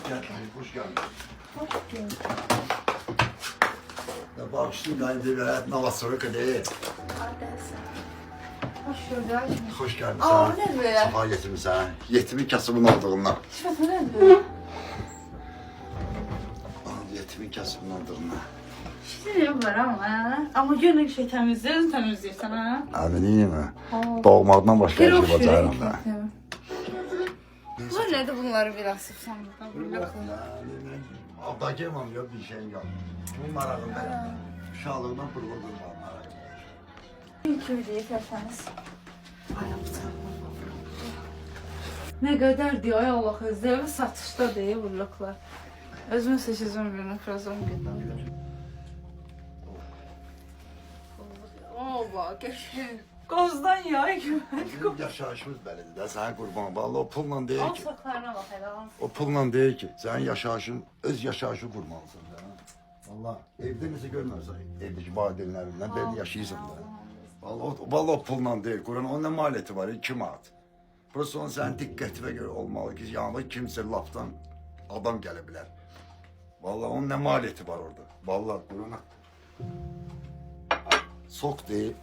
Gel, hoş geldin. Ya bak şimdi kayınbirader navasını kadar. Hoş gördük. Hoş geldin Aa, sen. ne böyle? Safa getirmiş ha. Yetimin kasımın olduğundan. Şurası ne böyle? Yetimin kasımın olduğundan. Şey var ama günlük şey temizliyorsun ha. Abi değil mi? Doğmaktan başka bir şey bacarım da. Bu nedir bunları biraz sıfsan burada? Abda gelmem yok bir şeyin yok. Bu marağında şalığından kurban durmam. İlk videoyu seçseniz. Ne kadar diyor ay Allah özlevi satışta diye vurluklar. Özümü 8-10 günü, biraz 10 gündür. Oo bak, qozdan yay gibi. Bizim yaşayışımız belədir də, sənə qurban. Vallahi o pulla deyir Al ki, soklarına bak hele al. o pulla deyir ki, sənin yaşayışın, öz yaşayışı qurmalısan da. Vallahi evdə necə görmürsən, evdəki valideynlərindən belə yaşayırsan da. Vallahi o pulla deyir, Quran onun nə maliyyəti var, 2 manat. Burası onun sənin diqqətinə görə olmalı ki, yanında kimsə lafdan adam gələ bilər. Vallahi onun nə maliyyəti var orada. Vallahi Quran'a sok deyil.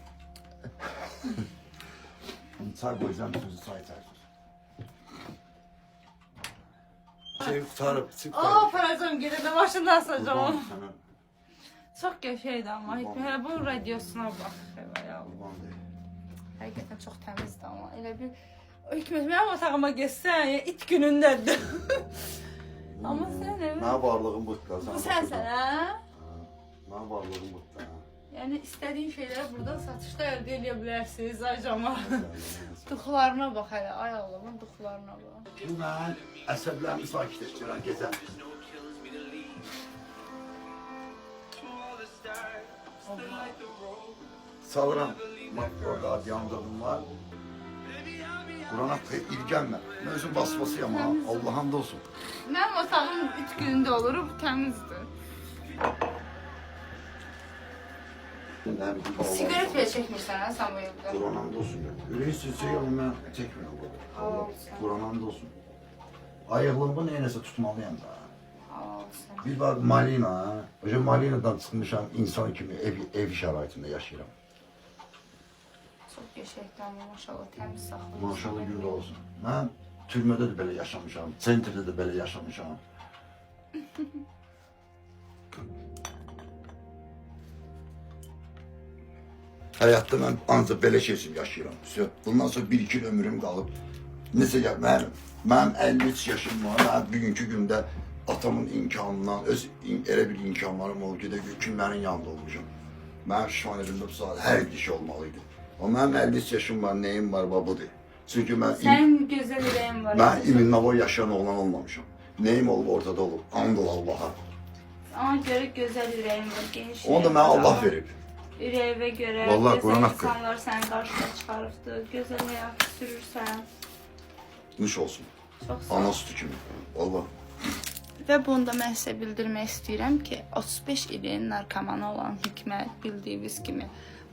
Çay koyacağım, sözü çay içersin. Şey tutarıp, çık Aa paracığım gelene başından asacağım onu. sana. Çok geçeydi ama hele bu radyosuna bak. Hele ya. Kurban deyil. Həqiqətən çox təmizdir amma elə bir Hikmət mənim otağıma getsən ya it günündədir. Amma sən evin Mənim varlığım bu da. bu sənsən hə? Mənim varlığım bu da. Yəni istədiyin şeyləri buradan satışda əldə edə bilərsiniz acama. Duxlarına bax hələ ay Allah'ın duxlarına bax. Bu mən əsəblərimi sakitləşdirən gecə. Salıram. Bak orada adiyamda var. Kur'an'a ilgənmə. Mən özüm basmasıyam ha. Allah'ın da olsun. Mənim otağım it günündə olur, bu təmizdir. Sigaret bile çəkmirsən hə sən bu evdə? Kur'an'ın da olsun. Ürəyi sürçək ama mən çəkmirəm burada. Kur'an'ın da olsun. Ayıqlığımı neynəsə tutmalıyam da. Bir var Malina. Hocam Malina'dan çıxmışam insan kimi ev şəraitində yaşayıram. Çox qəşəngdir amma maşallah təmiz saxlayır. Maşallah gül olsun. Mən türmədə də belə yaşamışam, sentrdə də belə yaşamışam. Həyatda mən ancaq belə şey üçün yaşayıram. Bundan sonra 1-2 il ömrüm qalıb. Necə ya, mənim 53 yaşım var. Mən bugünkü gündə atamın imkanından, elə bir imkanlarım oldu ki, kimlərin yanında olmuşam. Mənim şişman elimdə bu saat hər bir şey olmalıydı. Ama mənim 53 yaşım var, neyim var, budur. Çünki mən... Sənin gözəl ürəyin var. Mən İminlava yaşayan oğlan olmamışam. Neyim olub, ortada olub. Andıl Allaha. Ona görə gözəl ürəyin var, geniş Onu da mənə Allah verib. Ürəyivə görə Vallahi gözəl Quran haqqı. insanlar sənin qarşına çıxarıbdır, gözəl həyat sürürsən. Nuş olsun. Çox sağ ol. Ana sütü kimi. Vallahi. Və bunu da mən sizə bildirmək istəyirəm ki, 35 ilin narkomanı olan Hikmət bildiyiniz kimi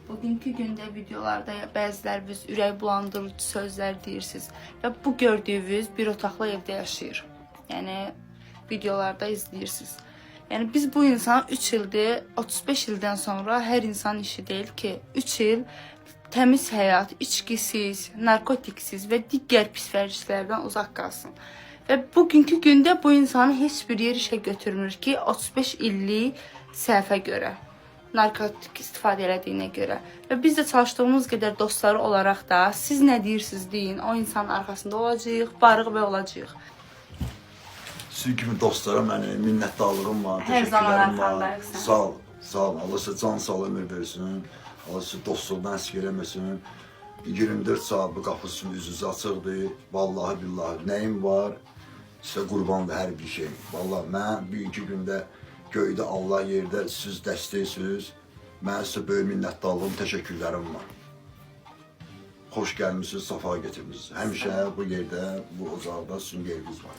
bugünkü gündə videolarda bəziləriniz ürək bulandırıcı sözlər deyirsiniz və bu gördüyünüz bir otaqlı evdə yaşayır. Yəni videolarda izləyirsiniz. Yəni biz bu insan 3 ildir, 35 ildən sonra hər insan işi deyil ki, 3 il təmiz həyat, içkisiz, narkotiksiz və digər pis vərdişlərdən uzaq qalsın. Və bugünkü gündə bu insanı heç bir yer işə götürmür ki, 35 illik səhvə görə, narkotik istifadə elədiyinə görə. Və biz də çalışdığımız qədər dostları olaraq da siz nə deyirsiniz deyin, o insanın arxasında olacağıq, varıq və olacağıq. Sizin kimi dostlara mənim minnətdarlığım var, Hər zaman təşəkkürlərim var. arxandayıq. Sağ ol, sağ ol. Allah sizə can sağ ömür versin. Allah sizə dostluqdan əsir eləməsin. 24 saat bu qapı sizin üzünüzü açıqdır. Vallahi billahi nəyim var? Sizə qurbandır hər bir şey. Vallahi mən bugünkü gündə göydə Allah yerdə siz dəstəksiniz. Mən sizə böyük minnətdarlığım, təşəkkürlərim var. Xoş gəlmişsiniz, safa getirmişsiniz. Həmişə bu yerdə, bu ocaqda sizin yeriniz var.